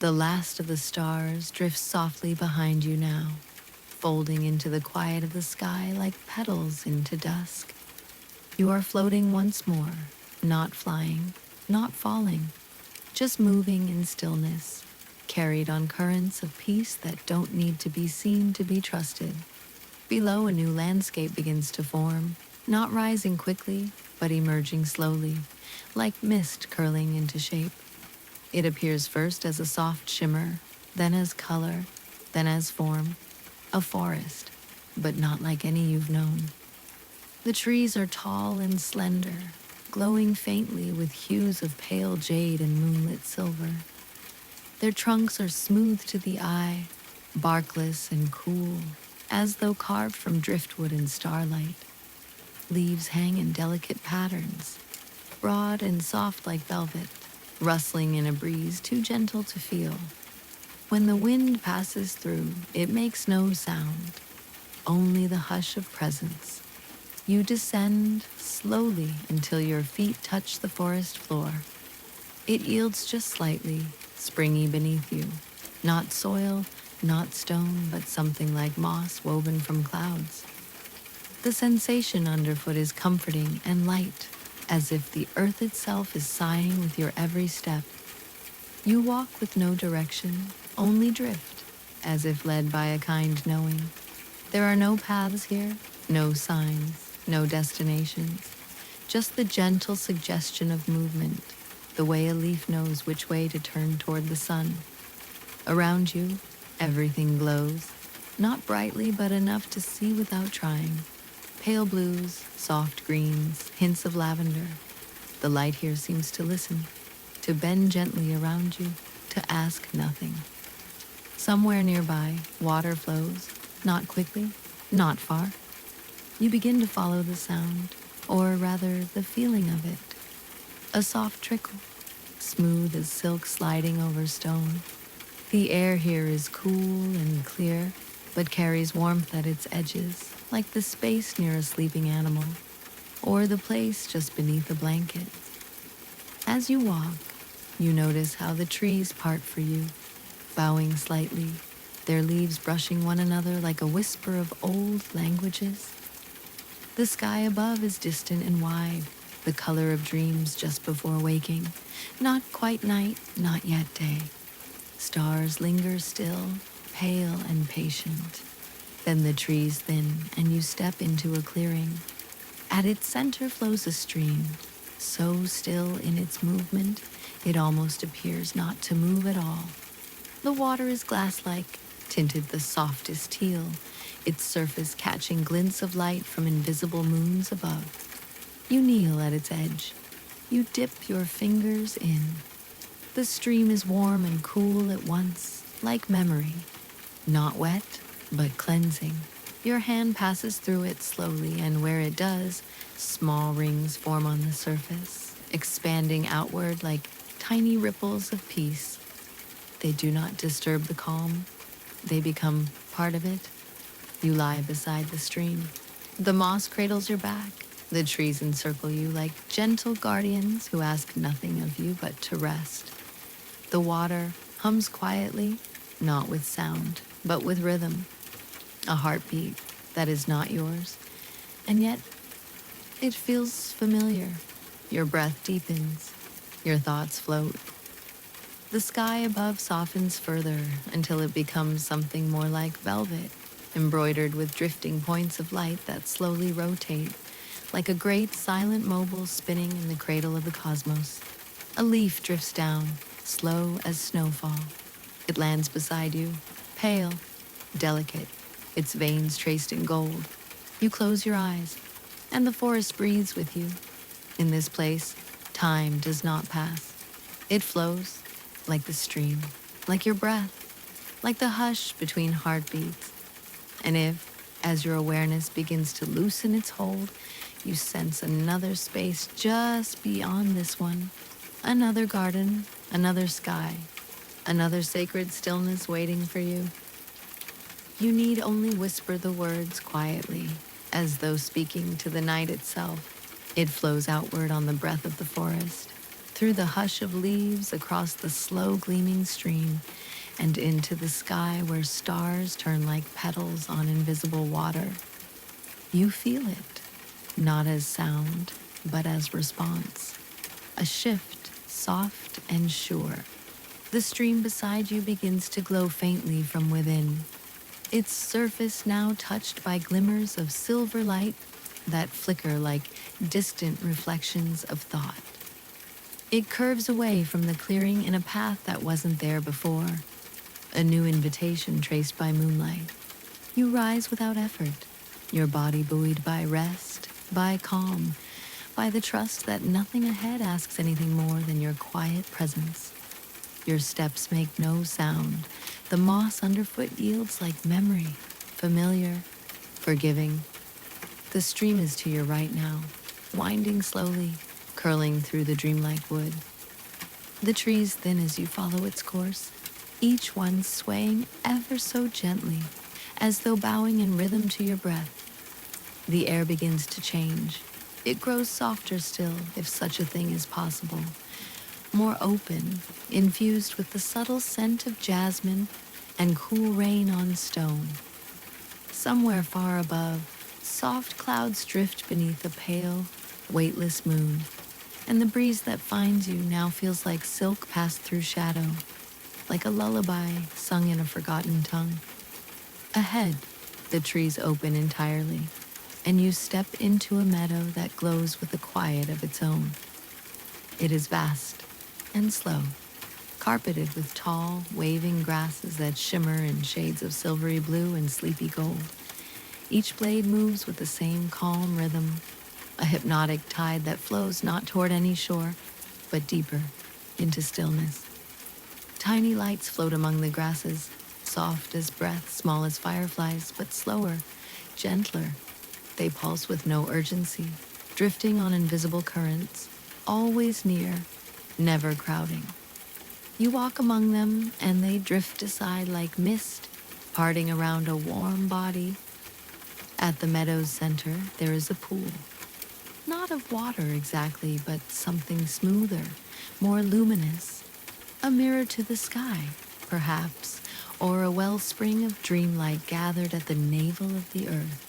The last of the stars drifts softly behind you now, folding into the quiet of the sky like petals into dusk. You are floating once more, not flying, not falling, just moving in stillness, carried on currents of peace that don't need to be seen to be trusted. Below, a new landscape begins to form, not rising quickly, but emerging slowly, like mist curling into shape. It appears first as a soft shimmer, then as color, then as form, a forest, but not like any you've known. The trees are tall and slender, glowing faintly with hues of pale jade and moonlit silver. Their trunks are smooth to the eye, barkless and cool, as though carved from driftwood and starlight. Leaves hang in delicate patterns, broad and soft like velvet, rustling in a breeze too gentle to feel. When the wind passes through, it makes no sound, only the hush of presence. You descend slowly until your feet touch the forest floor. It yields just slightly, springy beneath you. Not soil, not stone, but something like moss woven from clouds. The sensation underfoot is comforting and light, as if the earth itself is sighing with your every step. You walk with no direction, only drift, as if led by a kind knowing. There are no paths here, no signs, no destinations, just the gentle suggestion of movement, the way a leaf knows which way to turn toward the sun. Around you, everything glows, not brightly but enough to see without trying. Pale blues, soft greens, hints of lavender. The light here seems to listen, to bend gently around you, to ask nothing. Somewhere nearby, water flows, not quickly, not far. You begin to follow the sound, or rather the feeling of it. A soft trickle, smooth as silk sliding over stone. The air here is cool and clear, but carries warmth at its edges, like the space near a sleeping animal, or the place just beneath a blanket. As you walk, you notice how the trees part for you, bowing slightly, their leaves brushing one another like a whisper of old languages. The sky above is distant and wide, the color of dreams just before waking. Not quite night, not yet day. Stars linger still, pale and patient. Then the trees thin, and you step into a clearing. At its center flows a stream, so still in its movement, it almost appears not to move at all. The water is glass-like, tinted the softest teal, its surface catching glints of light from invisible moons above. You kneel at its edge. You dip your fingers in. The stream is warm and cool at once, like memory. Not wet, but cleansing. Your hand passes through it slowly, and where it does, small rings form on the surface, expanding outward like tiny ripples of peace. They do not disturb the calm. They become part of it. You lie beside the stream. The moss cradles your back. The trees encircle you like gentle guardians who ask nothing of you but to rest. The water hums quietly, not with sound, but with rhythm. A heartbeat that is not yours, and yet it feels familiar. Your breath deepens. Your thoughts float. The sky above softens further until it becomes something more like velvet, embroidered with drifting points of light that slowly rotate, like a great silent mobile spinning in the cradle of the cosmos. A leaf drifts down, slow as snowfall. It lands beside you, pale, delicate, its veins traced in gold. You close your eyes, and the forest breathes with you. In this place, time does not pass. It flows, like the stream, like your breath, like the hush between heartbeats. And if, as your awareness begins to loosen its hold, you sense another space just beyond this one, another garden, another sky, another sacred stillness waiting for you. You need only whisper the words quietly, as though speaking to the night itself. It flows outward on the breath of the forest, through the hush of leaves, across the slow gleaming stream, and into the sky where stars turn like petals on invisible water. You feel it, not as sound, but as response. A shift, soft and sure. The stream beside you begins to glow faintly from within, its surface now touched by glimmers of silver light that flicker like distant reflections of thought. It curves away from the clearing in a path that wasn't there before, a new invitation traced by moonlight. You rise without effort, your body buoyed by rest, by calm, by the trust that nothing ahead asks anything more than your quiet presence. Your steps make no sound. The moss underfoot yields like memory, familiar, forgiving. The stream is to your right now, winding slowly, curling through the dreamlike wood. The trees thin as you follow its course, each one swaying ever so gently, as though bowing in rhythm to your breath. The air begins to change. It grows softer still, if such a thing is possible, more open, infused with the subtle scent of jasmine and cool rain on stone. Somewhere far above, soft clouds drift beneath a pale, weightless moon, and the breeze that finds you now feels like silk passed through shadow, like a lullaby sung in a forgotten tongue. Ahead, the trees open entirely, and you step into a meadow that glows with a quiet of its own. It is vast and slow, carpeted with tall, waving grasses that shimmer in shades of silvery blue and sleepy gold. Each blade moves with the same calm rhythm, a hypnotic tide that flows not toward any shore, but deeper, into stillness. Tiny lights float among the grasses, soft as breath, small as fireflies, but slower, gentler. They pulse with no urgency, drifting on invisible currents, always near, never crowding. You walk among them, and they drift aside like mist, parting around a warm body. At the meadow's center, there is a pool. Not of water exactly, but something smoother, more luminous. A mirror to the sky, perhaps, or a wellspring of dreamlight gathered at the navel of the earth.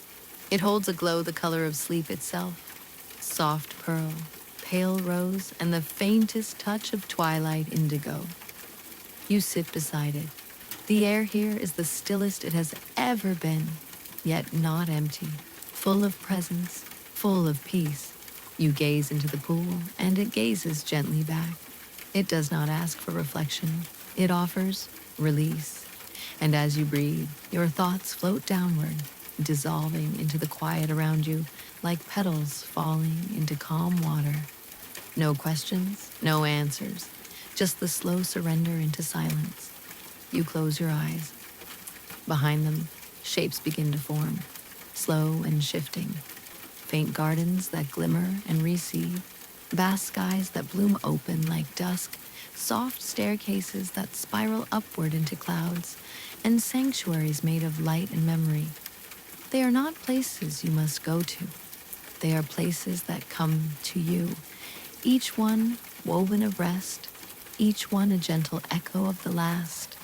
It holds a glow the color of sleep itself, soft pearl, pale rose, and the faintest touch of twilight indigo. You sit beside it. The air here is the stillest it has ever been, yet not empty, full of presence, full of peace. You gaze into the pool, and it gazes gently back. It does not ask for reflection. It offers release. And as you breathe, your thoughts float downward, dissolving into the quiet around you like petals falling into calm water. No questions, no answers, just the slow surrender into silence. You close your eyes. Behind them, shapes begin to form, slow and shifting. Faint gardens that glimmer and recede, vast skies that bloom open like dusk, soft staircases that spiral upward into clouds, and sanctuaries made of light and memory. They are not places you must go to. They are places that come to you, each one woven of rest, each one a gentle echo of the last.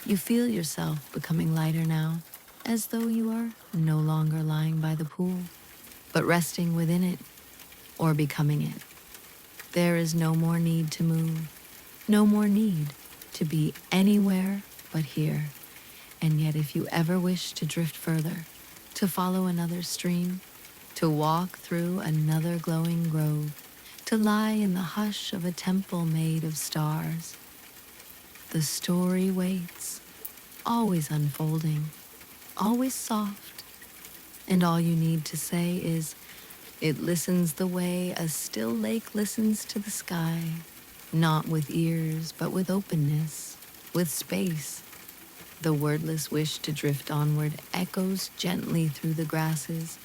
You feel yourself becoming lighter now, as though you are no longer lying by the pool, but resting within it or becoming it. There is no more need to move, no more need to be anywhere but here. And yet if you ever wish to drift further, to follow another stream, to walk through another glowing grove, to lie in the hush of a temple made of stars, the story waits, always unfolding, always soft, and all you need to say is, it listens the way a still lake listens to the sky, not with ears, but with openness, with space. The wordless wish to drift onward echoes gently through the grasses,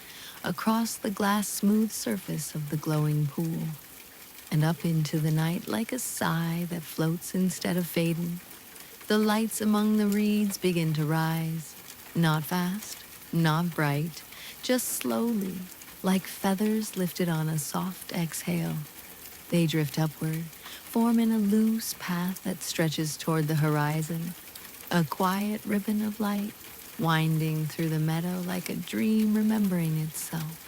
across the glass-smooth surface of the glowing pool, and up into the night like a sigh that floats instead of fading. The lights among the reeds begin to rise, not fast, not bright, just slowly, like feathers lifted on a soft exhale. They drift upward, forming a loose path that stretches toward the horizon, a quiet ribbon of light winding through the meadow like a dream remembering itself.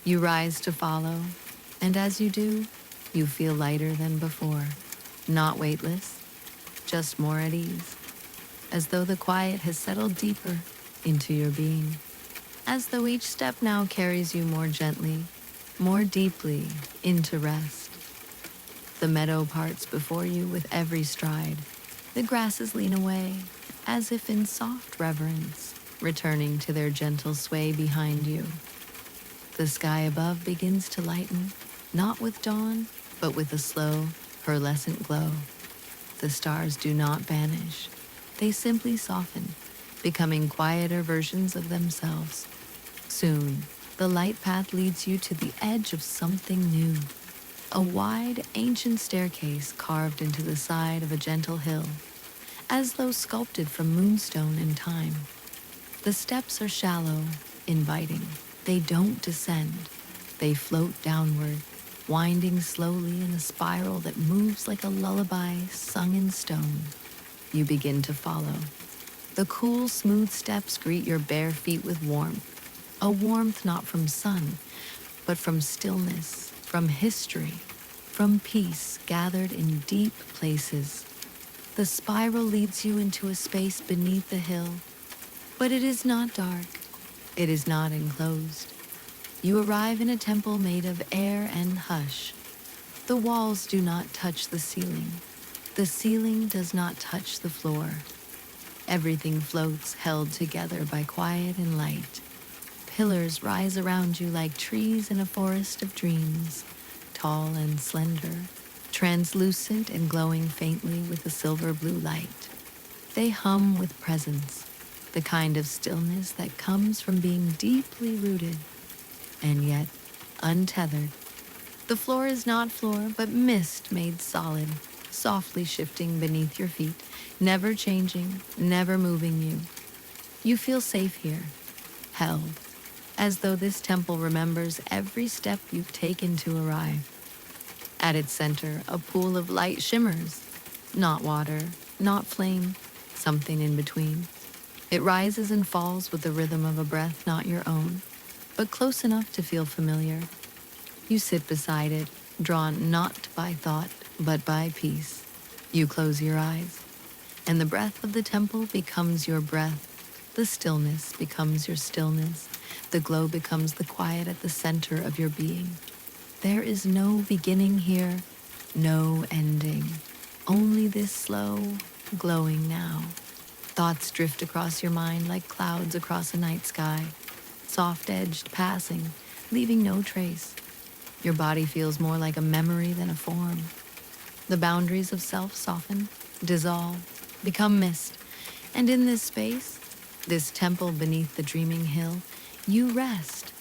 You rise to follow, and as you do, you feel lighter than before, not weightless, just more at ease, as though the quiet has settled deeper into your being, as though each step now carries you more gently, more deeply into rest. The meadow parts before you with every stride. The grasses lean away, as if in soft reverence, returning to their gentle sway behind you. The sky above begins to lighten, not with dawn, but with a slow, pearlescent glow. The stars do not vanish. They simply soften, becoming quieter versions of themselves. Soon, the light path leads you to the edge of something new. A wide, ancient staircase carved into the side of a gentle hill, as though sculpted from moonstone in time. The steps are shallow, inviting. They don't descend. They float downward, winding slowly in a spiral that moves like a lullaby sung in stone. You begin to follow. The cool, smooth steps greet your bare feet with warmth. A warmth not from sun, but from stillness, from history, from peace gathered in deep places. The spiral leads you into a space beneath the hill, but it is not dark. It is not enclosed. You arrive in a temple made of air and hush. The walls do not touch the ceiling. The ceiling does not touch the floor. Everything floats, held together by quiet and light. Pillars rise around you like trees in a forest of dreams, tall and slender, translucent and glowing faintly with a silver blue light. They hum with presence, the kind of stillness that comes from being deeply rooted and yet untethered. The floor is not floor, but mist made solid, softly shifting beneath your feet, never changing, never moving you. You feel safe here, held, as though this temple remembers every step you've taken to arrive. At its center, a pool of light shimmers, not water, not flame, something in between. It rises and falls with the rhythm of a breath not your own, but close enough to feel familiar. You sit beside it, drawn not by thought, but by peace. You close your eyes, and the breath of the temple becomes your breath. The stillness becomes your stillness. The glow becomes the quiet at the center of your being. There is no beginning here, no ending. Only this slow, glowing now. Thoughts drift across your mind like clouds across a night sky, soft-edged passing, leaving no trace. Your body feels more like a memory than a form. The boundaries of self soften, dissolve, become mist. And in this space, this temple beneath the dreaming hill, you rest,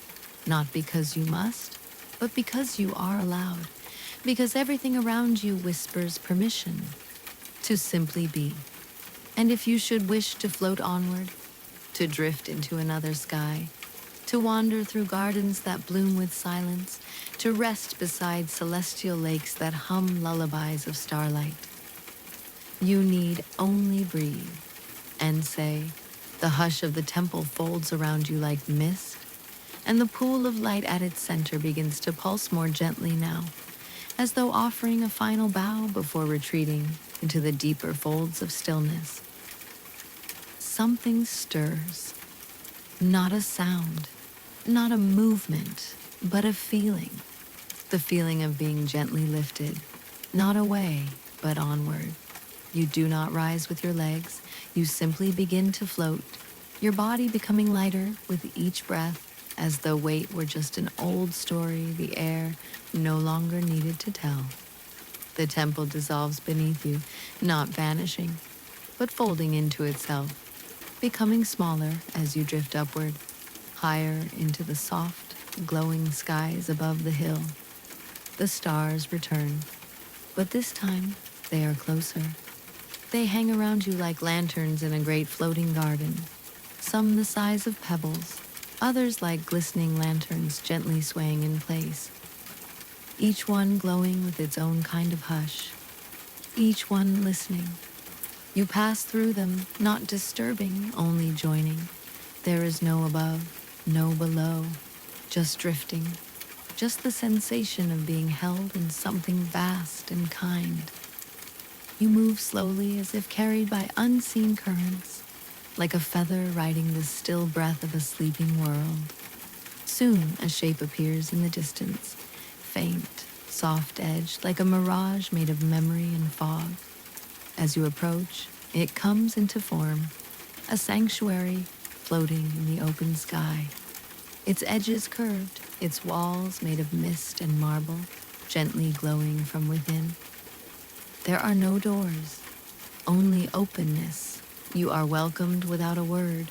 not because you must, but because you are allowed, because everything around you whispers permission to simply be. And if you should wish to float onward, to drift into another sky, to wander through gardens that bloom with silence, to rest beside celestial lakes that hum lullabies of starlight, you need only breathe and say, the hush of the temple folds around you like mist, and the pool of light at its center begins to pulse more gently now, as though offering a final bow before retreating into the deeper folds of stillness. Something stirs, not a sound, not a movement, but a feeling. The feeling of being gently lifted, not away, but onward. You do not rise with your legs, you simply begin to float, your body becoming lighter with each breath, as though weight were just an old story the air no longer needed to tell. The temple dissolves beneath you, not vanishing, but folding into itself, becoming smaller as you drift upward, higher into the soft, glowing skies above the hill. The stars return, but this time they are closer. They hang around you like lanterns in a great floating garden, some the size of pebbles, others like glistening lanterns gently swaying in place. each one glowing with its own kind of hush, each one listening. You pass through them, not disturbing, only joining. There is no above, no below, just drifting, just the sensation of being held in something vast and kind. You move slowly as if carried by unseen currents, like a feather riding the still breath of a sleeping world. Soon a shape appears in the distance, faint, soft-edged, like a mirage made of memory and fog. As you approach, it comes into form, a sanctuary floating in the open sky. Its edges curved, its walls made of mist and marble, gently glowing from within. There are no doors, only openness. You are welcomed without a word.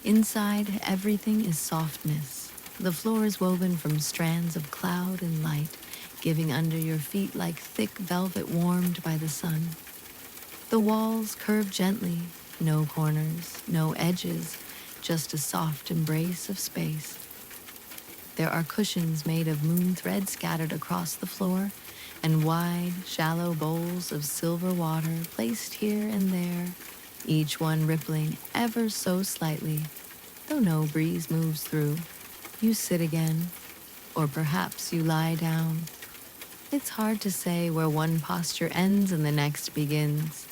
Inside, everything is softness. The floor is woven from strands of cloud and light, giving under your feet like thick velvet warmed by the sun. The walls curve gently, no corners, no edges, just a soft embrace of space. There are cushions made of moon thread scattered across the floor, and wide, shallow bowls of silver water placed here and there, each one rippling ever so slightly, though no breeze moves through. You sit again, or perhaps you lie down. It's hard to say where one posture ends and the next begins.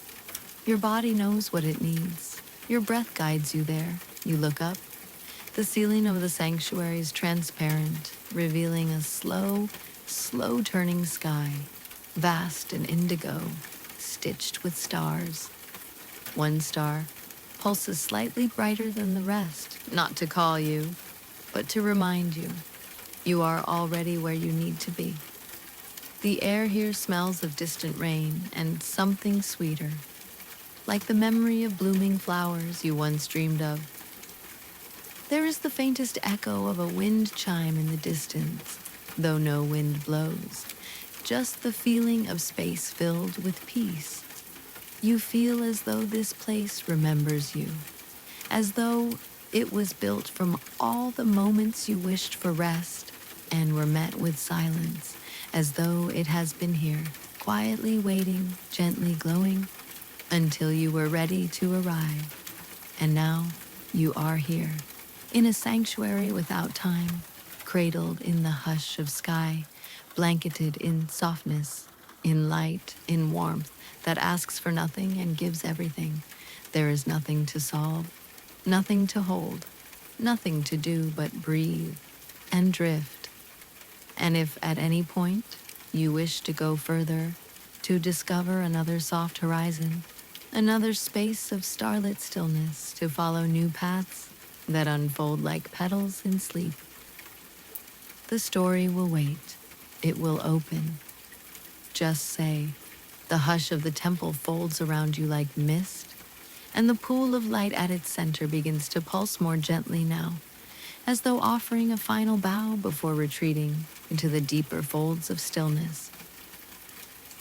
Your body knows what it needs. Your breath guides you there. You look up. The ceiling of the sanctuary is transparent, revealing a slow turning sky, vast and indigo, stitched with stars. One star pulses slightly brighter than the rest, not to call you, but to remind you, you are already where you need to be. The air here smells of distant rain and something sweeter, like the memory of blooming flowers you once dreamed of. There is the faintest echo of a wind chime in the distance, though no wind blows, just the feeling of space filled with peace. You feel as though this place remembers you, as though it was built from all the moments you wished for rest and were met with silence, as though it has been here, quietly waiting, gently glowing, until you were ready to arrive. And now you are here, in a sanctuary without time, cradled in the hush of sky, blanketed in softness, in light, in warmth that asks for nothing and gives everything. There is nothing to solve, nothing to hold, nothing to do but breathe and drift. And if at any point you wish to go further, to discover another soft horizon, another space of starlit stillness, to follow new paths that unfold like petals in sleep, the story will wait. It will open. Just say, the hush of the temple folds around you like mist, and the pool of light at its center begins to pulse more gently now, as though offering a final bow before retreating into the deeper folds of stillness.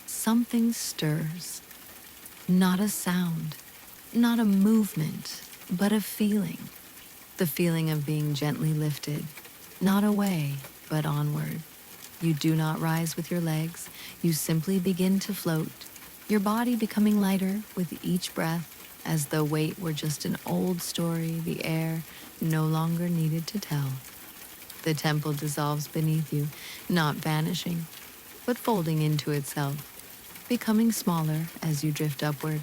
Something stirs. Not a sound, not a movement, but a feeling. The feeling of being gently lifted, not away, but onward. You do not rise with your legs, you simply begin to float, your body becoming lighter with each breath, as though weight were just an old story the air no longer needed to tell. The temple dissolves beneath you, not vanishing, but folding into itself, becoming smaller as you drift upward,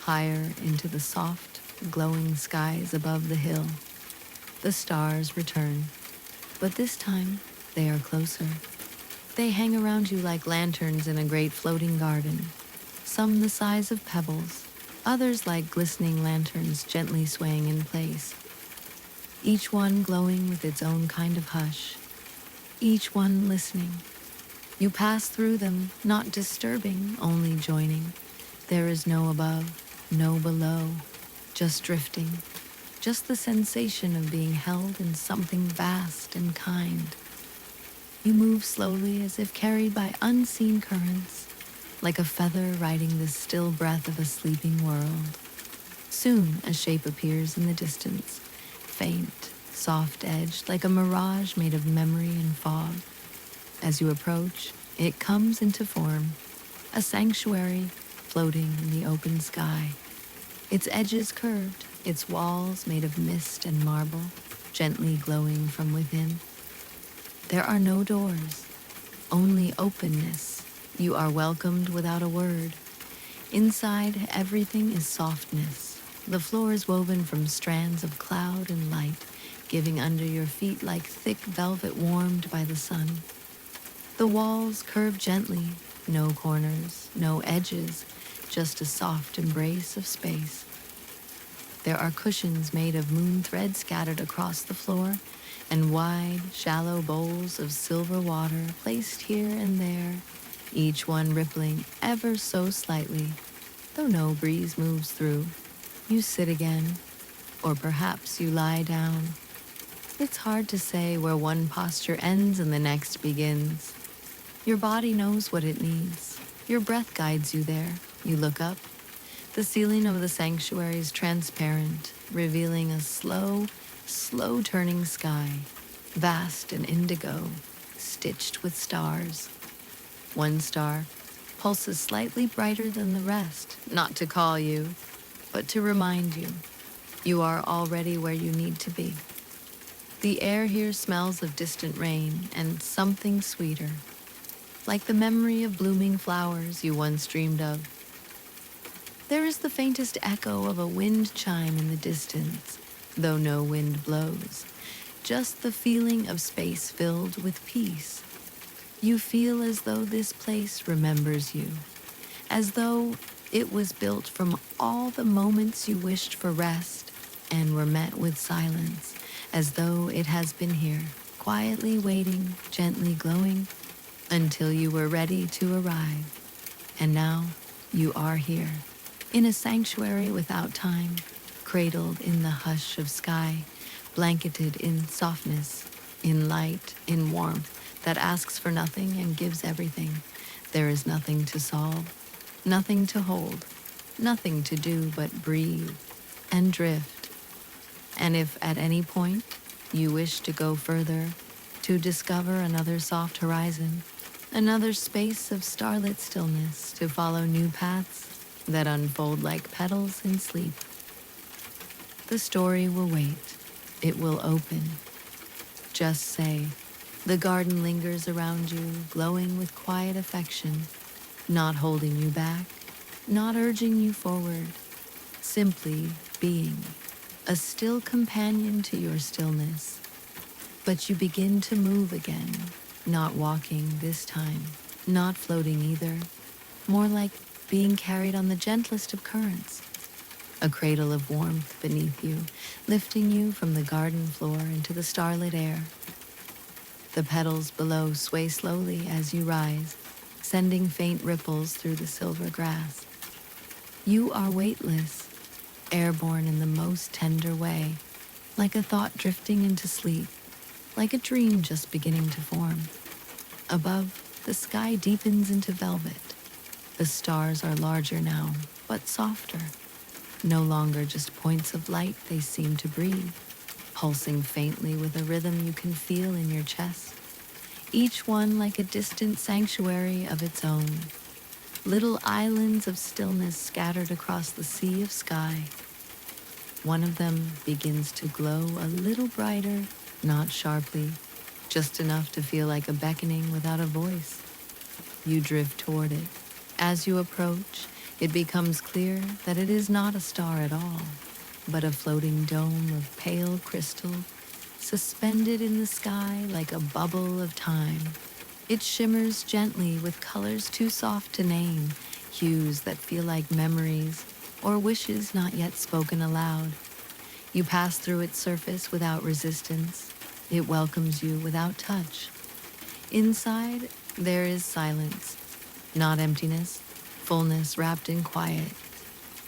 higher into the soft, glowing skies above the hill. The stars return, but this time they are closer. They hang around you like lanterns in a great floating garden, some the size of pebbles, others like glistening lanterns gently swaying in place, each one glowing with its own kind of hush, each one listening. You pass through them, not disturbing, only joining. There is no above, no below, just drifting, just the sensation of being held in something vast and kind. You move slowly as if carried by unseen currents, like a feather riding the still breath of a sleeping world. Soon a shape appears in the distance, faint, soft-edged, like a mirage made of memory and fog. As you approach, it comes into form, a sanctuary floating in the open sky. Its edges curved, its walls made of mist and marble, gently glowing from within. There are no doors, only openness. You are welcomed without a word. Inside, everything is softness. The floor is woven from strands of cloud and light, giving under your feet like thick velvet warmed by the sun. The walls curve gently, no corners, no edges, just a soft embrace of space. There are cushions made of moon thread scattered across the floor, and wide, shallow bowls of silver water placed here and there, each one rippling ever so slightly, though no breeze moves through. You sit again, or perhaps you lie down. It's hard to say where one posture ends and the next begins. Your body knows what it needs. Your breath guides you there. You look up. The ceiling of the sanctuary is transparent, revealing a slow turning sky, vast and indigo, stitched with stars. One star pulses slightly brighter than the rest, not to call you, but to remind you, you are already where you need to be. The air here smells of distant rain and something sweeter, like the memory of blooming flowers you once dreamed of. There is the faintest echo of a wind chime in the distance, though no wind blows, just the feeling of space filled with peace. You feel as though this place remembers you, as though it was built from all the moments you wished for rest and were met with silence, as though it has been here, quietly waiting, gently glowing, until you were ready to arrive. And now you are here, in a sanctuary without time, cradled in the hush of sky, blanketed in softness, in light, in warmth that asks for nothing and gives everything. There is nothing to solve, nothing to hold, nothing to do but breathe and drift. And if at any point you wish to go further, to discover another soft horizon, another space of starlit stillness, to follow new paths that unfold like petals in sleep, the story will wait. It will open. Just say, the garden lingers around you, glowing with quiet affection, not holding you back, not urging you forward, simply being, a still companion to your stillness. But you begin to move again, not walking this time, not floating either, more like being carried on the gentlest of currents, a cradle of warmth beneath you, lifting you from the garden floor into the starlit air. The petals below sway slowly as you rise, sending faint ripples through the silver grass. You are weightless, airborne in the most tender way, like a thought drifting into sleep, like a dream just beginning to form. Above, the sky deepens into velvet. The stars are larger now, but softer. No longer just points of light, they seem to breathe, pulsing faintly with a rhythm you can feel in your chest. Each one like a distant sanctuary of its own. Little islands of stillness scattered across the sea of sky. One of them begins to glow a little brighter, not sharply, just enough to feel like a beckoning without a voice. You drift toward it. As you approach, it becomes clear that it is not a star at all, but a floating dome of pale crystal, suspended in the sky like a bubble of time. It shimmers gently with colors too soft to name, hues that feel like memories or wishes not yet spoken aloud. You pass through its surface without resistance. It welcomes you without touch. Inside, there is silence, not emptiness, fullness wrapped in quiet.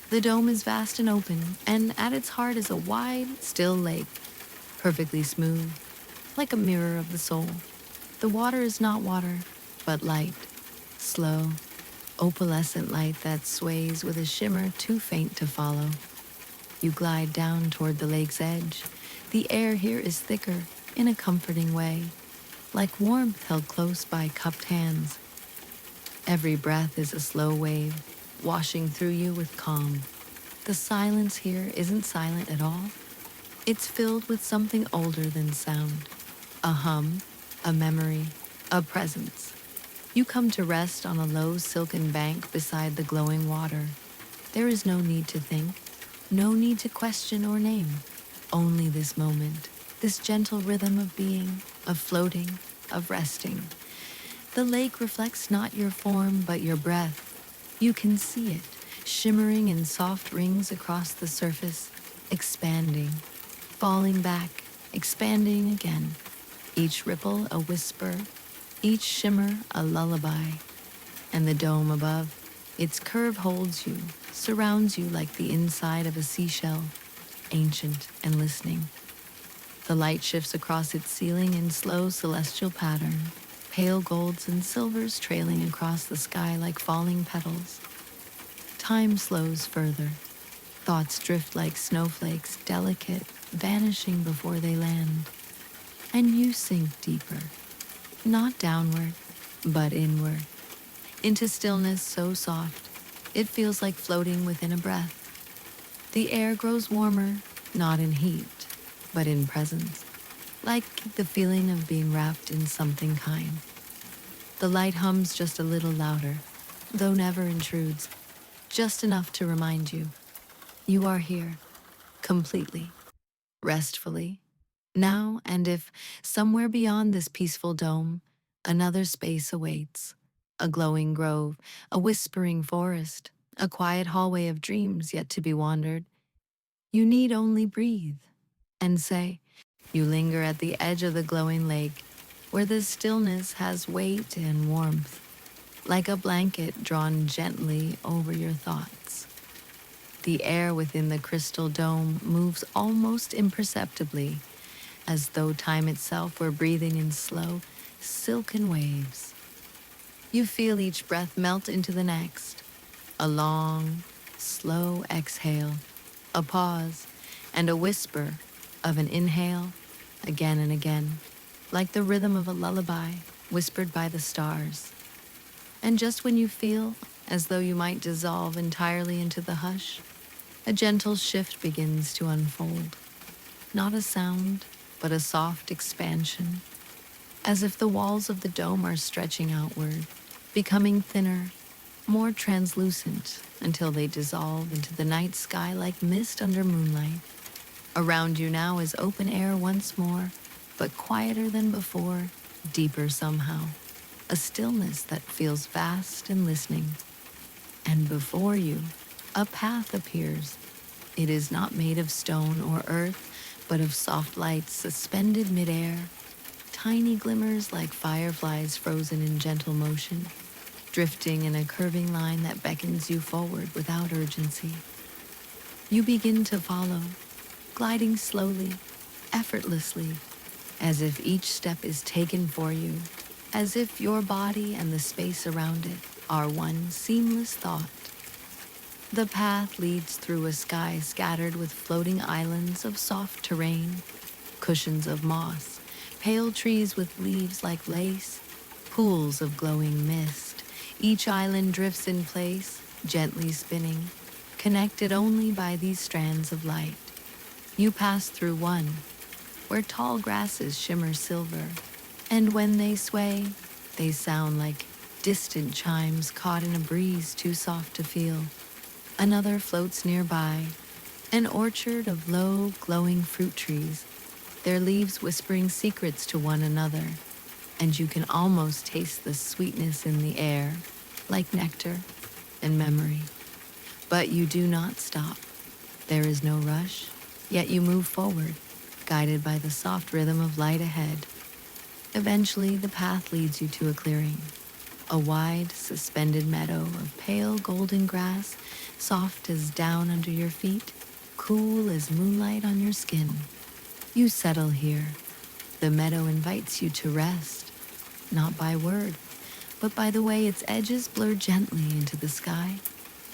The dome is vast and open, and at its heart is a wide, still lake, perfectly smooth, like a mirror of the soul. The water is not water, but light, slow, opalescent light that sways with a shimmer too faint to follow. You glide down toward the lake's edge. The air here is thicker, in a comforting way, like warmth held close by cupped hands. Every breath is a slow wave, washing through you with calm. The silence here isn't silent at all. It's filled with something older than sound. A hum, a memory, a presence. You come to rest on a low silken bank beside the glowing water. There is no need to think, no need to question or name. Only this moment, this gentle rhythm of being, of floating, of resting. The lake reflects not your form, but your breath. You can see it, shimmering in soft rings across the surface, expanding, falling back, expanding again. Each ripple a whisper, each shimmer a lullaby. And the dome above, its curve holds you, surrounds you like the inside of a seashell, ancient and listening. The light shifts across its ceiling in slow celestial pattern, pale golds and silvers trailing across the sky like falling petals. Time slows further. Thoughts drift like snowflakes, delicate, vanishing before they land. And you sink deeper, not downward, but inward, into stillness so soft, it feels like floating within a breath. The air grows warmer, not in heat, but in presence, like the feeling of being wrapped in something kind. The light hums just a little louder, though never intrudes, just enough to remind you, you are here, completely, restfully, now and if somewhere beyond this peaceful dome, another space awaits, a glowing grove, a whispering forest, a quiet hallway of dreams yet to be wandered. You need only breathe and say, you linger at the edge of the glowing lake, where the stillness has weight and warmth, like a blanket drawn gently over your thoughts. The air within the crystal dome moves almost imperceptibly, as though time itself were breathing in slow, silken waves. You feel each breath melt into the next, a long, slow exhale, a pause, and a whisper of an inhale again and again, like the rhythm of a lullaby whispered by the stars. And just when you feel as though you might dissolve entirely into the hush, a gentle shift begins to unfold. Not a sound, but a soft expansion, as if the walls of the dome are stretching outward, becoming thinner, more translucent, until they dissolve into the night sky like mist under moonlight. Around you now is open air once more, but quieter than before, deeper somehow. A stillness that feels vast and listening. And before you, a path appears. It is not made of stone or earth, but of soft lights suspended midair, tiny glimmers like fireflies frozen in gentle motion, drifting in a curving line that beckons you forward without urgency. You begin to follow, gliding slowly, effortlessly, as if each step is taken for you, as if your body and the space around it are one seamless thought. The path leads through a sky scattered with floating islands of soft terrain, cushions of moss, pale trees with leaves like lace, pools of glowing mist. Each island drifts in place, gently spinning, connected only by these strands of light. You pass through one, where tall grasses shimmer silver, and when they sway, they sound like distant chimes caught in a breeze too soft to feel. Another floats nearby, an orchard of low, glowing fruit trees, their leaves whispering secrets to one another, and you can almost taste the sweetness in the air, like nectar and memory. But you do not stop. There is no rush, yet you move forward, guided by the soft rhythm of light ahead. Eventually, the path leads you to a clearing, a wide, suspended meadow of pale golden grass, soft as down under your feet, cool as moonlight on your skin. You settle here. The meadow invites you to rest, not by word, but by the way its edges blur gently into the sky,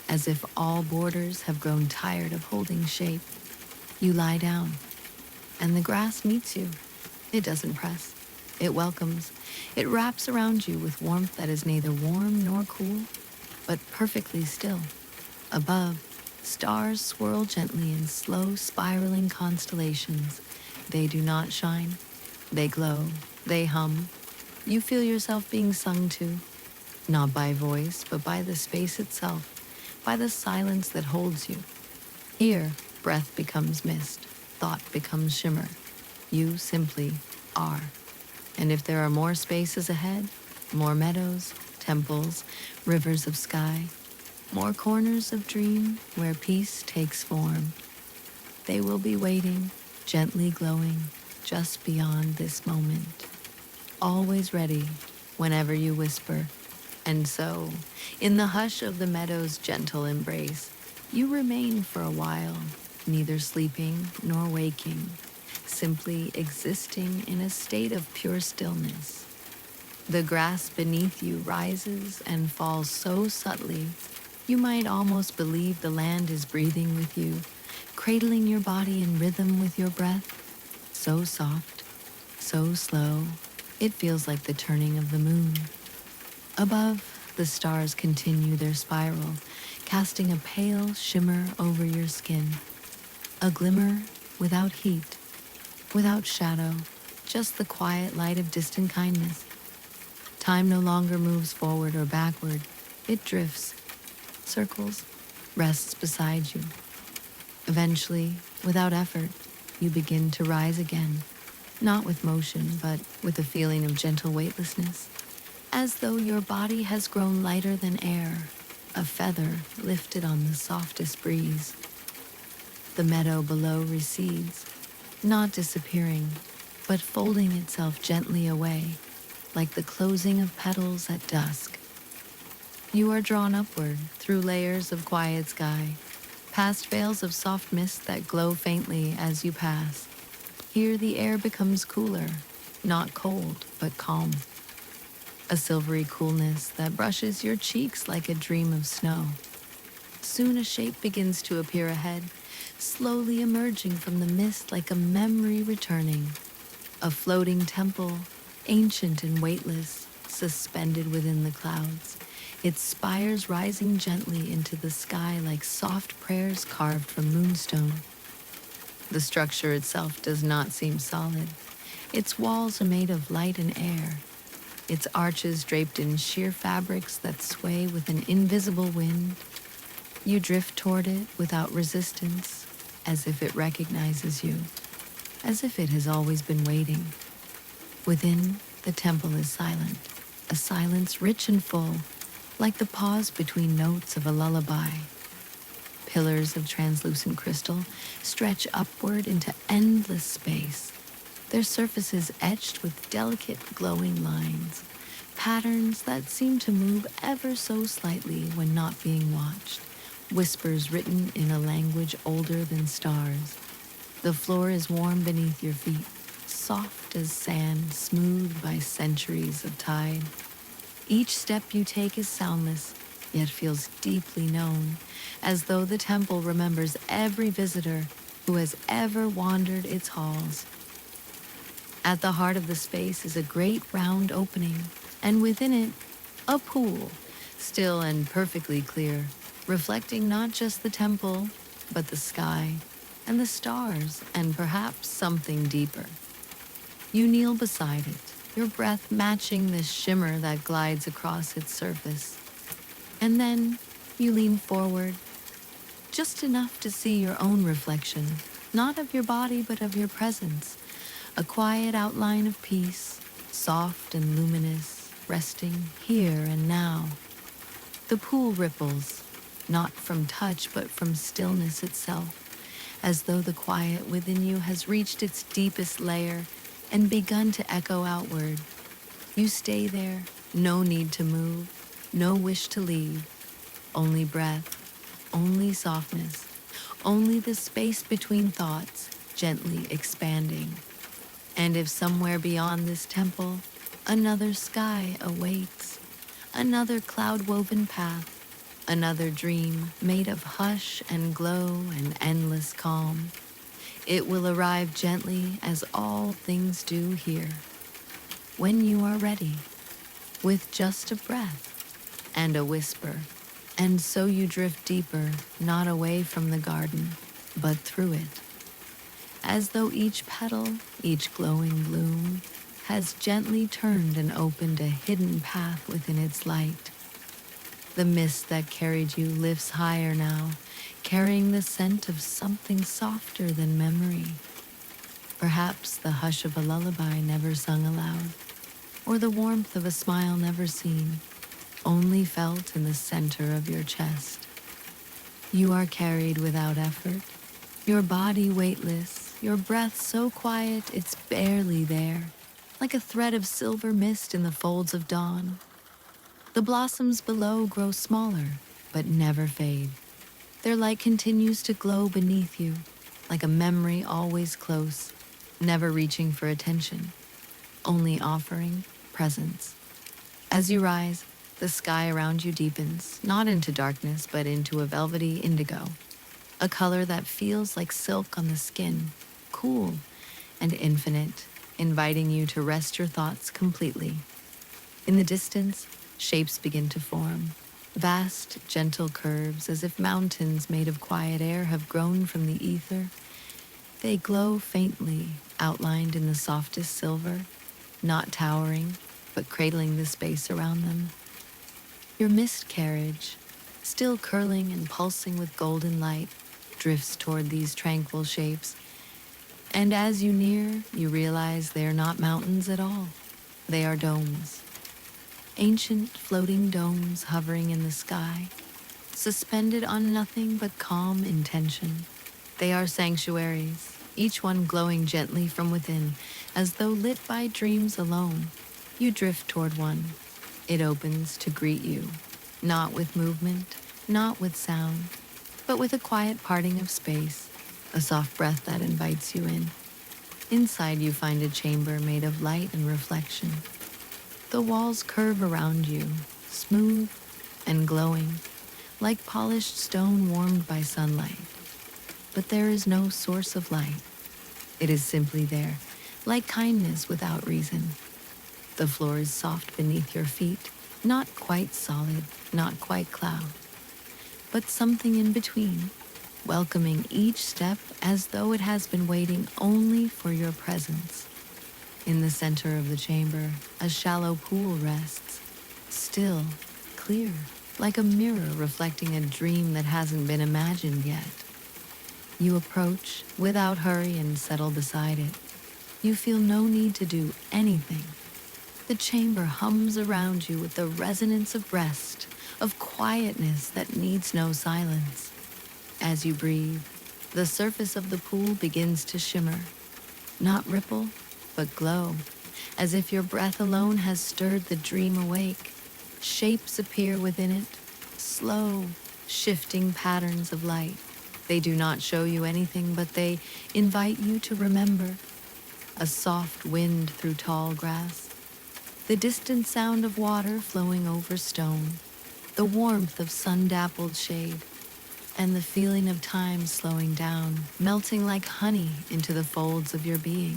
as if all borders have grown tired of holding shape. You lie down, and the grass meets you. It doesn't press. It welcomes. It wraps around you with warmth that is neither warm nor cool, but perfectly still. Above, stars swirl gently in slow, spiraling constellations. They do not shine. They glow. They hum. You feel yourself being sung to, not by voice, but by the space itself, by the silence that holds you. Here, breath becomes mist, thought becomes shimmer. You simply are. And if there are more spaces ahead, more meadows, temples, rivers of sky, more corners of dream where peace takes form, they will be waiting, gently glowing, just beyond this moment. Always ready, whenever you whisper. And so, in the hush of the meadow's gentle embrace, you remain for a while, neither sleeping nor waking, simply existing in a state of pure stillness. The grass beneath you rises and falls so subtly, you might almost believe the land is breathing with you, cradling your body in rhythm with your breath. So soft, so slow, it feels like the turning of the moon. Above, the stars continue their spiral, casting a pale shimmer over your skin. A glimmer without heat, without shadow, just the quiet light of distant kindness. Time no longer moves forward or backward. It drifts, circles, rests beside you. Eventually, without effort, you begin to rise again, not with motion, but with a feeling of gentle weightlessness, as though your body has grown lighter than air, a feather lifted on the softest breeze. The meadow below recedes, not disappearing, but folding itself gently away, like the closing of petals at dusk. You are drawn upward through layers of quiet sky, past veils of soft mist that glow faintly as you pass. Here the air becomes cooler, not cold, but calm. A silvery coolness that brushes your cheeks like a dream of snow. Soon a shape begins to appear ahead, slowly emerging from the mist like a memory returning. A floating temple, ancient and weightless, suspended within the clouds, its spires rising gently into the sky like soft prayers carved from moonstone. The structure itself does not seem solid. Its walls are made of light and air, its arches draped in sheer fabrics that sway with an invisible wind. You drift toward it without resistance, as if it recognizes you, as if it has always been waiting. Within, the temple is silent, a silence rich and full, like the pause between notes of a lullaby. Pillars of translucent crystal stretch upward into endless space, their surfaces etched with delicate glowing lines, patterns that seem to move ever so slightly when not being watched, whispers written in a language older than stars. The floor is warm beneath your feet, soft as sand smoothed by centuries of tide. Each step you take is soundless, yet feels deeply known, as though the temple remembers every visitor who has ever wandered its halls. At the heart of the space is a great round opening, and within it, a pool, still and perfectly clear, reflecting not just the temple, but the sky, and the stars, and perhaps something deeper. You kneel beside it, your breath matching the shimmer that glides across its surface. And then you lean forward, just enough to see your own reflection, not of your body but of your presence, a quiet outline of peace, soft and luminous, resting here and now. The pool ripples, not from touch but from stillness itself, as though the quiet within you has reached its deepest layer and begun to echo outward. You stay there, no need to move, no wish to leave, only breath, only softness, only the space between thoughts gently expanding. And if somewhere beyond this temple, another sky awaits, another cloud-woven path, another dream made of hush and glow and endless calm, it will arrive gently as all things do here. when you are ready, with just a breath and a whisper. And so you drift deeper, not away from the garden, but through it, as though each petal, each glowing bloom, has gently turned and opened a hidden path within its light. The mist that carried you lifts higher now, carrying the scent of something softer than memory. Perhaps the hush of a lullaby never sung aloud, or the warmth of a smile never seen, only felt in the center of your chest. You are carried without effort, your body weightless, your breath so quiet it's barely there, like a thread of silver mist in the folds of dawn. The blossoms below grow smaller, but never fade. Their light continues to glow beneath you, like a memory always close, never reaching for attention, only offering presence. As you rise, the sky around you deepens, not into darkness, but into a velvety indigo, a color that feels like silk on the skin, cool and infinite, inviting you to rest your thoughts completely. In the distance, shapes begin to form, vast, gentle curves as if mountains made of quiet air have grown from the ether. They glow faintly, outlined in the softest silver, not towering, but cradling the space around them. Your mist carriage, still curling and pulsing with golden light, drifts toward these tranquil shapes. And as you near, you realize they are not mountains at all. They are domes. Ancient floating domes hovering in the sky, suspended on nothing but calm intention. They are sanctuaries, each one glowing gently from within, as though lit by dreams alone. You drift toward one. It opens to greet you, not with movement, not with sound, but with a quiet parting of space, a soft breath that invites you in. Inside you find a chamber made of light and reflection. The walls curve around you, smooth and glowing, like polished stone warmed by sunlight. But there is no source of light. It is simply there, like kindness without reason. The floor is soft beneath your feet, not quite solid, not quite cloud, but something in between, welcoming each step as though it has been waiting only for your presence. In the center of the chamber, a shallow pool rests, still, clear, like a mirror reflecting a dream that hasn't been imagined yet. You approach without hurry and settle beside it. You feel no need to do anything. The chamber hums around you with the resonance of rest, of quietness that needs no silence. As you breathe, the surface of the pool begins to shimmer, not ripple, but glow, as if your breath alone has stirred the dream awake. Shapes appear within it, slow, shifting patterns of light. They do not show you anything, but they invite you to remember. A soft wind through tall grass, the distant sound of water flowing over stone, the warmth of sun-dappled shade, and the feeling of time slowing down, melting like honey into the folds of your being.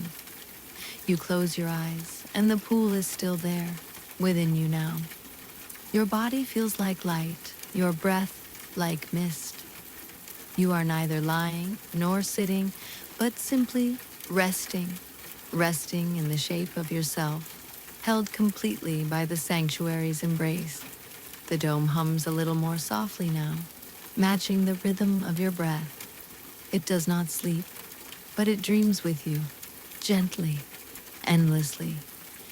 You close your eyes, and the pool is still there, within you now. Your body feels like light, your breath like mist. You are neither lying nor sitting, but simply resting, resting in the shape of yourself, held completely by the sanctuary's embrace. The dome hums a little more softly now, matching the rhythm of your breath. It does not sleep, but it dreams with you, gently, endlessly.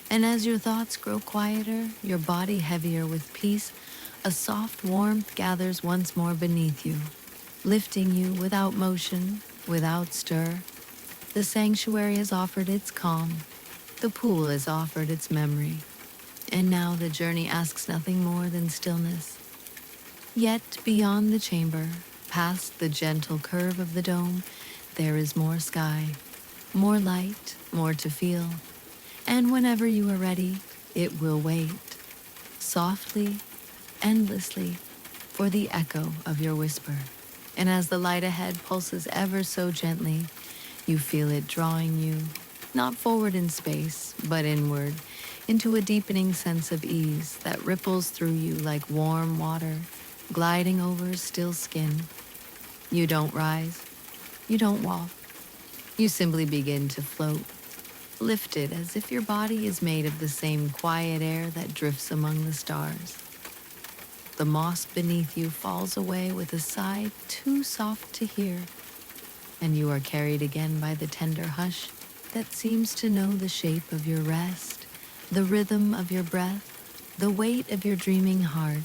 And as your thoughts grow quieter, your body heavier with peace, a soft warmth gathers once more beneath you, lifting you without motion, without stir. The sanctuary has offered its calm. The pool has offered its memory. And now the journey asks nothing more than stillness. Yet beyond the chamber, past the gentle curve of the dome, there is more sky, more light, more to feel. And whenever you are ready, it will wait, softly, endlessly, for the echo of your whisper. And as the light ahead pulses ever so gently, you feel it drawing you, not forward in space, but inward, into a deepening sense of ease that ripples through you like warm water, gliding over still skin. You don't rise, you don't walk, you simply begin to float, lifted as if your body is made of the same quiet air that drifts among the stars. The moss beneath you falls away with a sigh too soft to hear, and you are carried again by the tender hush that seems to know the shape of your rest, the rhythm of your breath, the weight of your dreaming heart.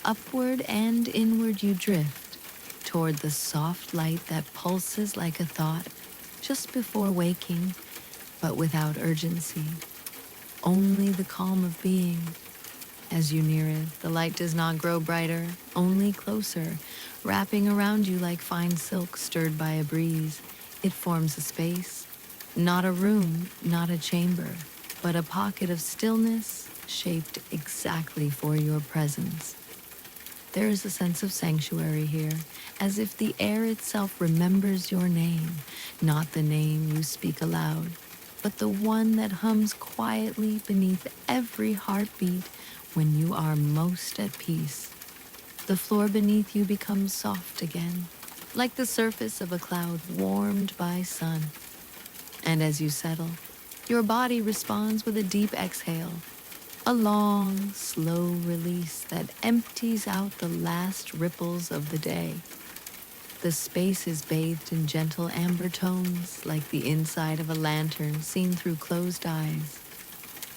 Upward and inward you drift, toward the soft light that pulses like a thought, just before waking, but without urgency. Only the calm of being. As you near it, the light does not grow brighter, only closer, wrapping around you like fine silk stirred by a breeze. It forms a space, not a room, not a chamber, but a pocket of stillness shaped exactly for your presence. There is a sense of sanctuary here, as if the air itself remembers your name, not the name you speak aloud, but the one that hums quietly beneath every heartbeat when you are most at peace. The floor beneath you becomes soft again, like the surface of a cloud warmed by sun. And as you settle, your body responds with a deep exhale, a long, slow release that empties out the last ripples of the day. The space is bathed in gentle amber tones, like the inside of a lantern seen through closed eyes.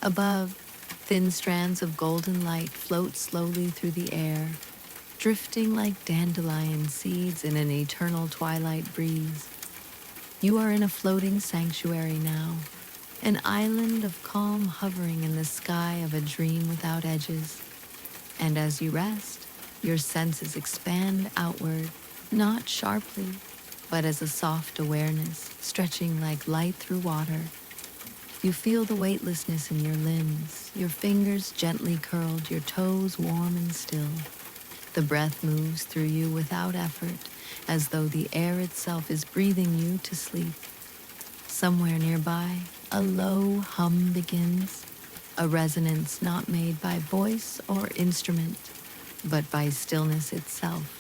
Above, thin strands of golden light float slowly through the air, drifting like dandelion seeds in an eternal twilight breeze. You are in a floating sanctuary now, an island of calm hovering in the sky of a dream without edges. And as you rest, your senses expand outward, not sharply, but as a soft awareness, stretching like light through water. You feel the weightlessness in your limbs, your fingers gently curled, your toes warm and still. The breath moves through you without effort, as though the air itself is breathing you to sleep. Somewhere nearby, a low hum begins, a resonance not made by voice or instrument, but by stillness itself.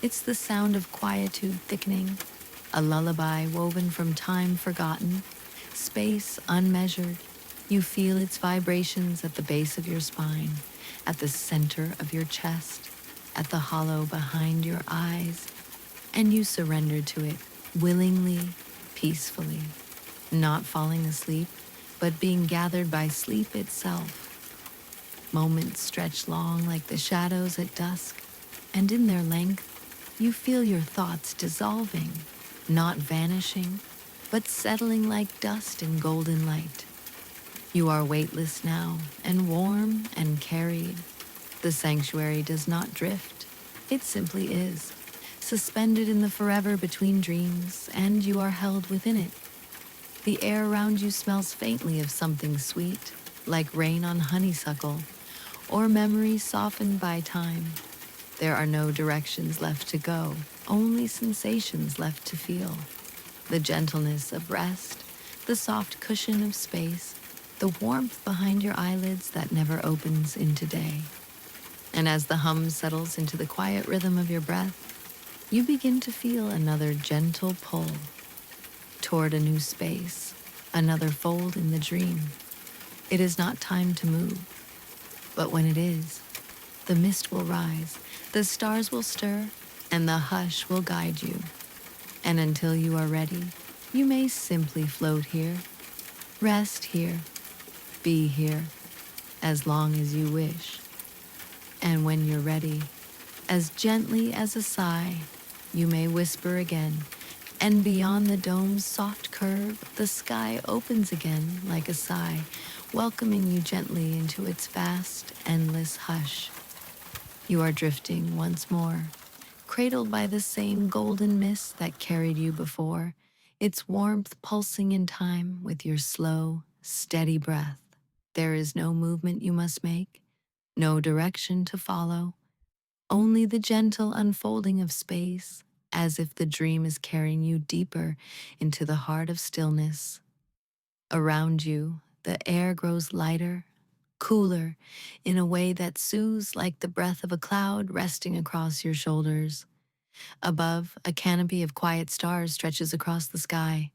It's the sound of quietude thickening, a lullaby woven from time forgotten, space unmeasured. You feel its vibrations at the base of your spine, at the center of your chest, at the hollow behind your eyes, and you surrender to it willingly, peacefully, not falling asleep, but being gathered by sleep itself. Moments stretch long like the shadows at dusk, and in their length, you feel your thoughts dissolving, not vanishing, but settling like dust in golden light. You are weightless now, and warm and carried. The sanctuary does not drift. It simply is, suspended in the forever between dreams, and you are held within it. The air around you smells faintly of something sweet, like rain on honeysuckle, or memories softened by time. There are no directions left to go, only sensations left to feel. The gentleness of rest, the soft cushion of space, the warmth behind your eyelids that never opens into day. And as the hum settles into the quiet rhythm of your breath, you begin to feel another gentle pull toward a new space, another fold in the dream. It is not time to move, but when it is, the mist will rise, the stars will stir, and the hush will guide you. And until you are ready, you may simply float here, rest here, be here, as long as you wish. And when you're ready, as gently as a sigh, you may whisper again, and beyond the dome's soft curve, the sky opens again like a sigh, welcoming you gently into its vast, endless hush. You are drifting once more, cradled by the same golden mist that carried you before, its warmth pulsing in time with your slow, steady breath. There is no movement you must make, no direction to follow, only the gentle unfolding of space, as if the dream is carrying you deeper into the heart of stillness. Around you, The air grows lighter, cooler, in a way that soothes like the breath of a cloud resting across your shoulders. Above, a canopy of quiet stars stretches across the sky.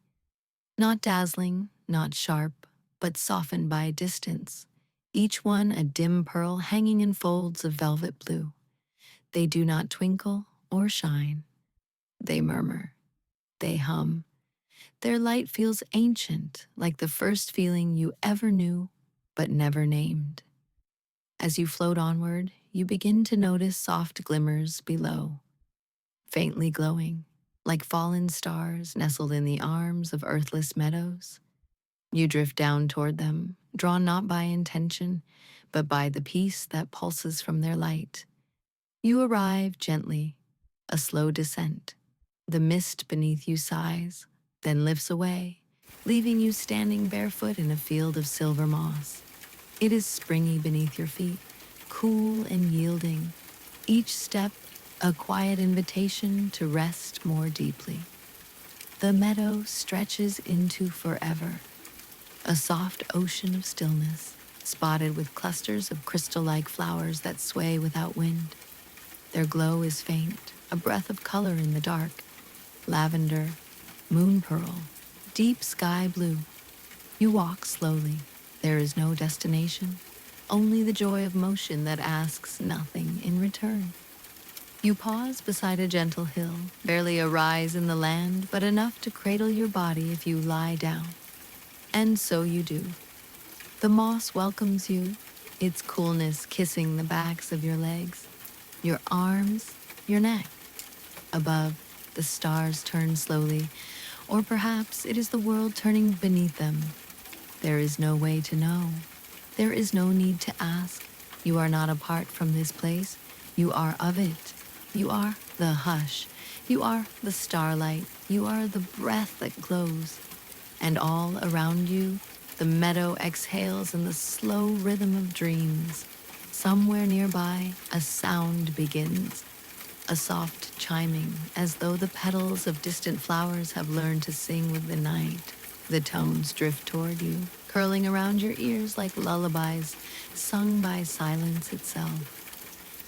Not dazzling, not sharp, but softened by distance. Each one a dim pearl hanging in folds of velvet blue. They do not twinkle or shine. They murmur. They hum. Their light feels ancient, like the first feeling you ever knew, but never named. As you float onward, you begin to notice soft glimmers below, faintly glowing, like fallen stars nestled in the arms of earthless meadows. You drift down toward them, drawn not by intention, but by the peace that pulses from their light. You arrive gently, a slow descent. The mist beneath you sighs, then lifts away, leaving you standing barefoot in a field of silver moss. It is springy beneath your feet, cool and yielding, each step a quiet invitation to rest more deeply. The meadow stretches into forever, a soft ocean of stillness, spotted with clusters of crystal-like flowers that sway without wind. Their glow is faint, a breath of color in the dark. Lavender, moon pearl, deep sky blue. You walk slowly. There is no destination, only the joy of motion that asks nothing in return. You pause beside a gentle hill, barely a rise in the land, but enough to cradle your body if you lie down. And so you do. The moss welcomes you, its coolness kissing the backs of your legs, your arms, your neck. Above, the stars turn slowly, or perhaps it is the world turning beneath them. There is no way to know. There is no need to ask. You are not apart from this place. You are of it. You are the hush. You are the starlight. You are the breath that glows. And all around you, the meadow exhales in the slow rhythm of dreams. Somewhere nearby, a sound begins, a soft chiming, as though the petals of distant flowers have learned to sing with the night. The tones drift toward you, curling around your ears like lullabies sung by silence itself.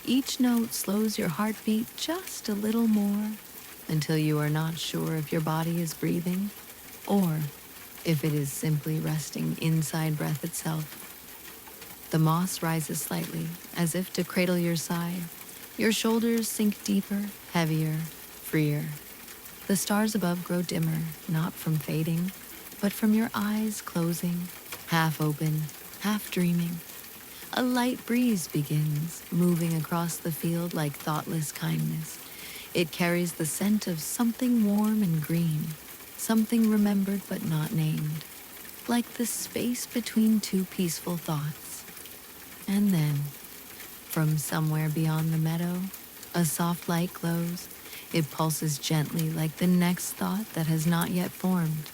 Each note slows your heartbeat just a little more until you are not sure if your body is breathing or if it is simply resting inside breath itself. The moss rises slightly, as if to cradle your side. Your shoulders sink deeper, heavier, freer. The stars above grow dimmer, not from fading, but from your eyes closing, half open, half dreaming. A light breeze begins, moving across the field like thoughtless kindness. It carries the scent of something warm and green, something remembered but not named, like the space between two peaceful thoughts. And then, from somewhere beyond the meadow, a soft light glows. It pulses gently like the next thought that has not yet formed.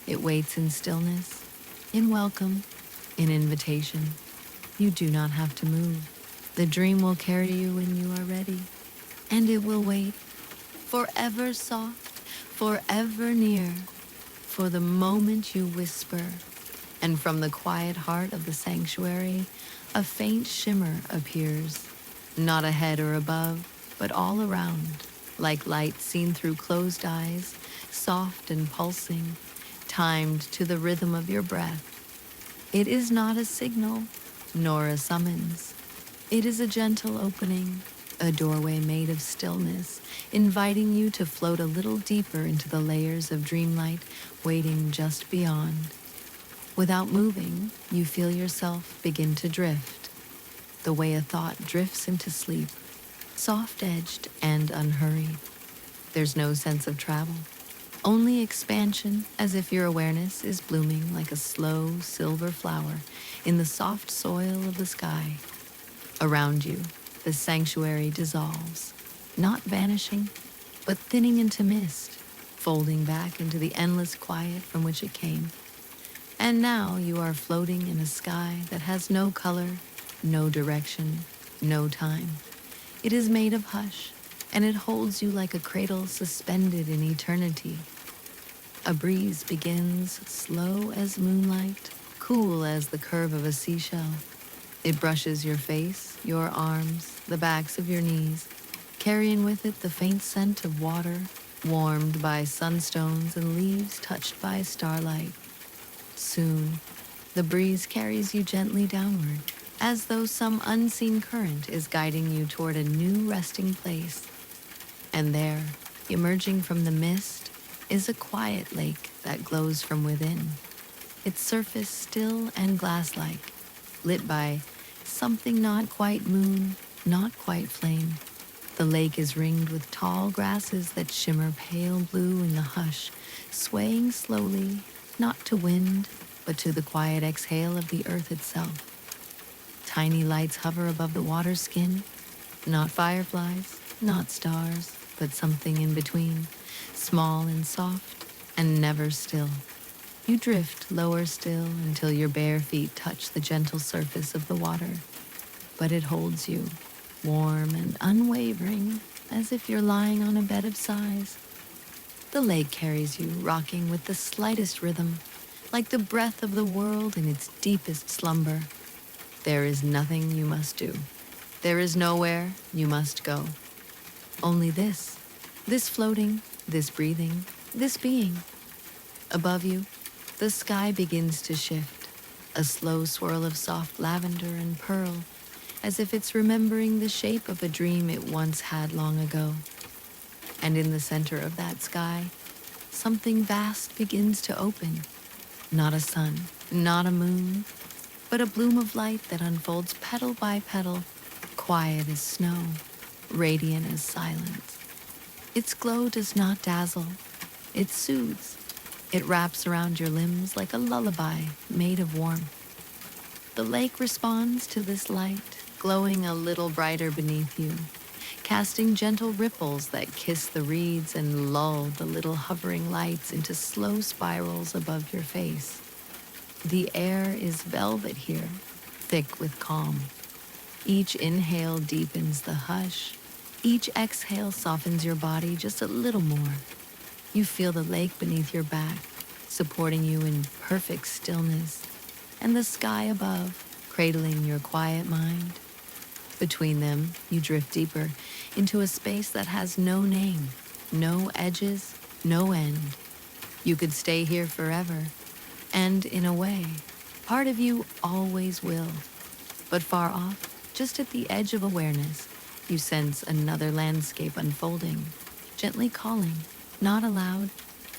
It waits in stillness, in welcome, in invitation. You do not have to move. The dream will carry you when you are ready, and it will wait, forever soft, forever near, for the moment you whisper. And from the quiet heart of the sanctuary, a faint shimmer appears, not ahead or above, but all around, like light seen through closed eyes, soft and pulsing, timed to the rhythm of your breath. It is not a signal, nor a summons. It is a gentle opening, a doorway made of stillness, inviting you to float a little deeper into the layers of dreamlight waiting just beyond. Without moving, you feel yourself begin to drift, the way a thought drifts into sleep, soft-edged and unhurried. There's no sense of travel, only expansion, as if your awareness is blooming like a slow silver flower in the soft soil of the sky. Around you, the sanctuary dissolves, not vanishing, but thinning into mist, folding back into the endless quiet from which it came. And now you are floating in a sky that has no color, no direction, no time. It is made of hush, and it holds you like a cradle suspended in eternity. A breeze begins slow as moonlight, cool as the curve of a seashell. It brushes your face, your arms, the backs of your knees, carrying with it the faint scent of water, warmed by sunstones and leaves touched by starlight. Soon, the breeze carries you gently downward, as though some unseen current is guiding you toward a new resting place. And there, emerging from the mist, is a quiet lake that glows from within, its surface still and glass-like, lit by something not quite moon, not quite flame. The lake is ringed with tall grasses that shimmer pale blue in the hush, swaying slowly, not to wind, but to the quiet exhale of the earth itself. Tiny lights hover above the water's skin, not fireflies, not stars, but something in between, small and soft, and never still. You drift lower still until your bare feet touch the gentle surface of the water, but it holds you, warm and unwavering, as if you're lying on a bed of sighs. The lake carries you, rocking with the slightest rhythm, like the breath of the world in its deepest slumber. There is nothing you must do. There is nowhere you must go. Only this floating, this breathing, this being. Above you, the sky begins to shift, a slow swirl of soft lavender and pearl, as if it's remembering the shape of a dream it once had long ago. And in the center of that sky, something vast begins to open. Not a sun, not a moon, but a bloom of light that unfolds petal by petal, quiet as snow, radiant as silence. Its glow does not dazzle, it soothes. It wraps around your limbs like a lullaby made of warmth. The lake responds to this light, glowing a little brighter beneath you, casting gentle ripples that kiss the reeds and lull the little hovering lights into slow spirals above your face. The air is velvet here, thick with calm. Each inhale deepens the hush. Each exhale softens your body just a little more. You feel the lake beneath your back, supporting you in perfect stillness, and the sky above, cradling your quiet mind. Between them, you drift deeper into a space that has no name, no edges, no end. You could stay here forever, and in a way, part of you always will. But far off, just at the edge of awareness, you sense another landscape unfolding, gently calling, not aloud,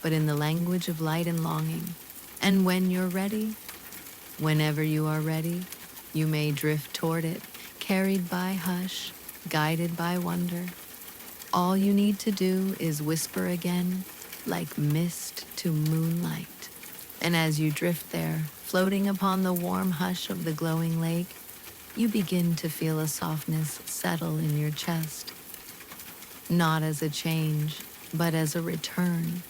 but in the language of light and longing. And when you're ready, whenever you are ready, you may drift toward it, carried by hush, guided by wonder. All you need to do is whisper again, like mist to moonlight. And as you drift there, floating upon the warm hush of the glowing lake, you begin to feel a softness settle in your chest. Not as a change, but as a return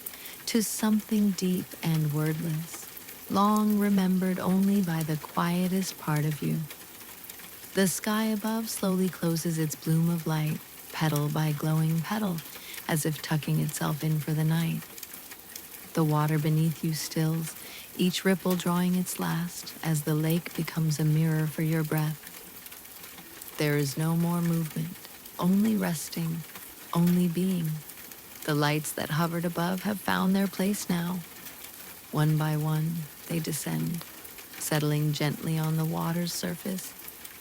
to something deep and wordless, long remembered only by the quietest part of you. The sky above slowly closes its bloom of light, petal by glowing petal, as if tucking itself in for the night. The water beneath you stills, each ripple drawing its last, as the lake becomes a mirror for your breath. There is no more movement, only resting, only being. The lights that hovered above have found their place now. One by one, they descend, settling gently on the water's surface,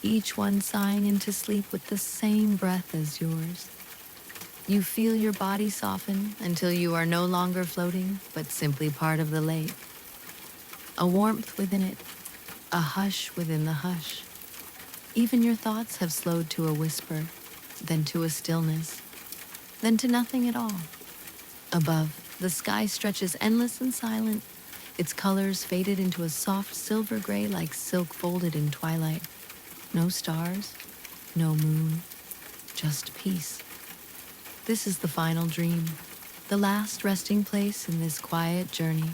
each one sighing into sleep with the same breath as yours. You feel your body soften until you are no longer floating, but simply part of the lake. A warmth within it, a hush within the hush. Even your thoughts have slowed to a whisper, then to a stillness, then to nothing at all. Above, the sky stretches endless and silent, its colors faded into a soft silver gray like silk folded in twilight. No stars, no moon, just peace. This is the final dream, the last resting place in this quiet journey.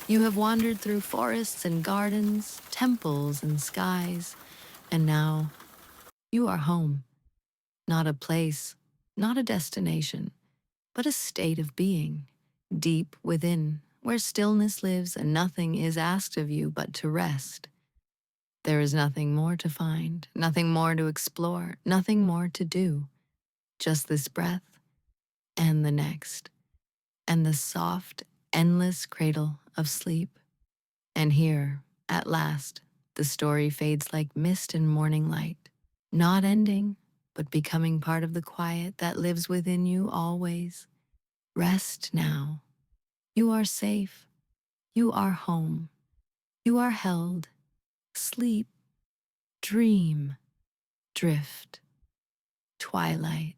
You have wandered through forests and gardens, temples and skies, and now you are home. Not a place, not a destination, but a state of being, deep within, where stillness lives and nothing is asked of you but to rest. There is nothing more to find, nothing more to explore, nothing more to do. Just this breath and the next, and the soft, endless cradle of sleep. And here, at last, the story fades like mist in morning light, not ending, but becoming part of the quiet that lives within you always. Rest now. You are safe. You are home. You are held. Sleep, dream, drift, twilight.